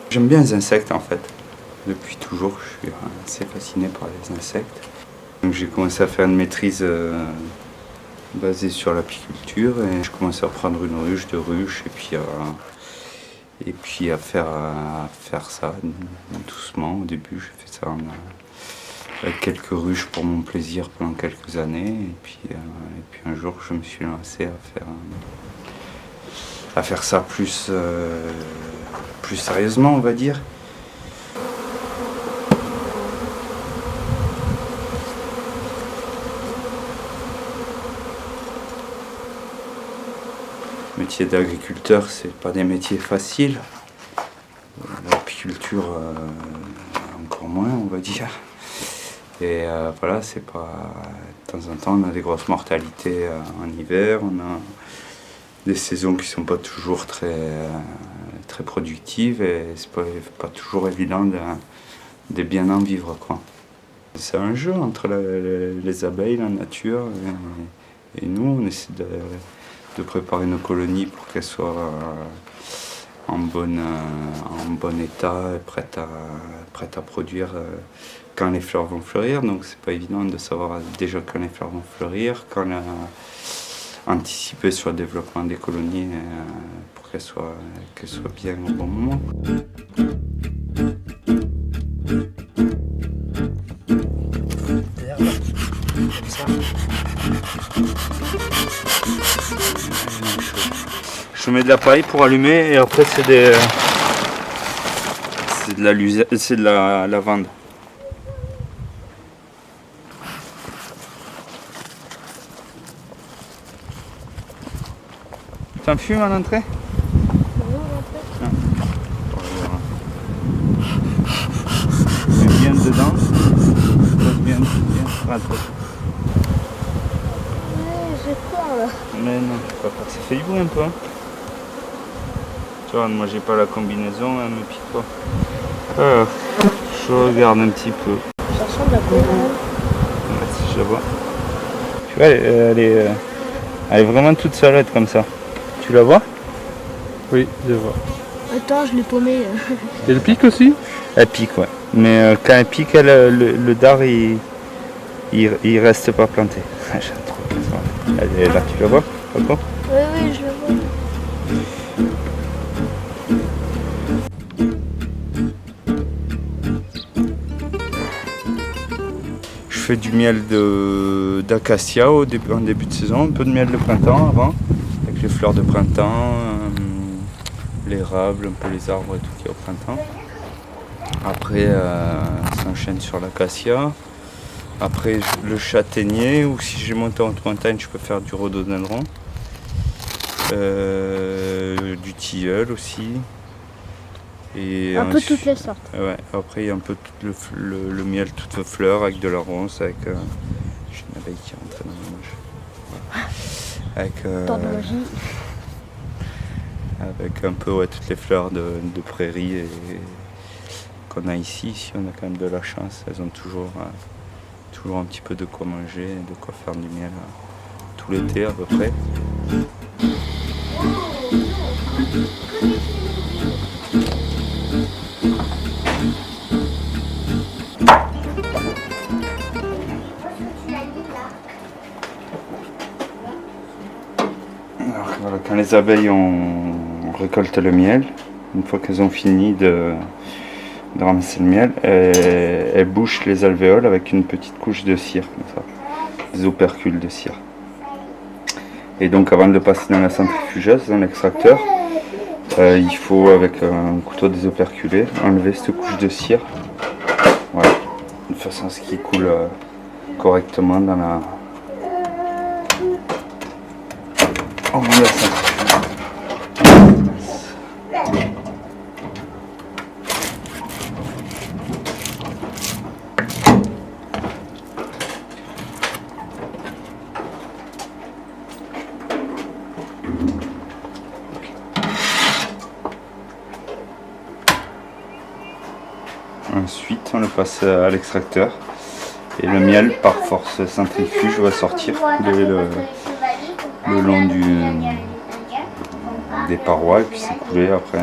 J'aime bien les insectes en fait. Depuis toujours, je suis assez fasciné par les insectes. Donc j'ai commencé à faire une maîtrise basée sur l'apiculture et je commençais à prendre une ruche, deux ruches et puis à faire ça doucement. Au début, j'ai fait ça avec quelques ruches pour mon plaisir pendant quelques années et puis un jour, je me suis lancé à faire ça plus sérieusement, on va dire. Le métier d'agriculteur, c'est pas des métiers faciles. L'apiculture, encore moins, on va dire. Et voilà, c'est pas. De temps en temps, on a des grosses mortalités en hiver, on a des saisons qui sont pas toujours très productives et c'est pas toujours évident de bien en vivre, quoi. C'est un jeu entre les abeilles, la nature et nous. On essaie de préparer nos colonies pour qu'elles soient en bon état et prêtes à produire quand les fleurs vont fleurir. Donc c'est pas évident de savoir déjà quand les fleurs vont fleurir, quand anticiper sur le développement des colonies pour qu'elles soient bien au bon moment. Je mets de la paille pour allumer et après c'est de la lavande. T'en fumes à l'entrée ? Bien dedans, bien rentre. Ouais, j'ai peur là. Mais non, faut pas peur. Ça fait du bruit un peu. Hein. Tu vois, moi j'ai pas la combinaison, elle me pique pas. Alors, je regarde un petit peu. Ça ressemble à quoi? Ouais, si je la vois. Tu vois, elle est vraiment toute salade comme ça. Tu la vois ? Oui, je vois. Attends, je l'ai paumé. Et elle pique aussi? Elle pique, ouais. Mais quand elle pique, le dard, il reste pas planté. J'aime trop ça. Elle est là, tu la vois ? D'accord ? Oui, je le vois. Je fais du miel d'acacia en début de saison, un peu de miel de printemps avant, avec les fleurs de printemps, l'érable, un peu les arbres et tout qui est au printemps. Après, ça enchaîne sur l'acacia. Après, le châtaignier, ou si j'ai monté en haute montagne, je peux faire du rhododendron. Du tilleul aussi. Et Un peu toutes les sortes. Ouais, après il y a un peu tout le miel toute fleur avec de la ronce, avec j'ai une abeille qui rentre dans ma manche. Avec, Tant de magie. avec un peu toutes les fleurs de prairie qu'on a ici. Ici on a quand même de la chance, elles ont toujours un petit peu de quoi manger, de quoi faire du miel tout l'été à peu près. Alors, voilà, quand les abeilles on récolte le miel, une fois qu'elles ont fini de ramasser le miel, elles bouchent les alvéoles avec une petite couche de cire, comme ça, des opercules de cire. Et donc avant de le passer dans la centrifugeuse, dans l'extracteur, il faut avec un couteau désoperculé enlever cette couche de cire, voilà, de façon à ce qu'il coule correctement dans la centrifuge. on le passe à l'extracteur. Et le miel, par force centrifuge, va sortir couler le long des parois et puis s'écouler après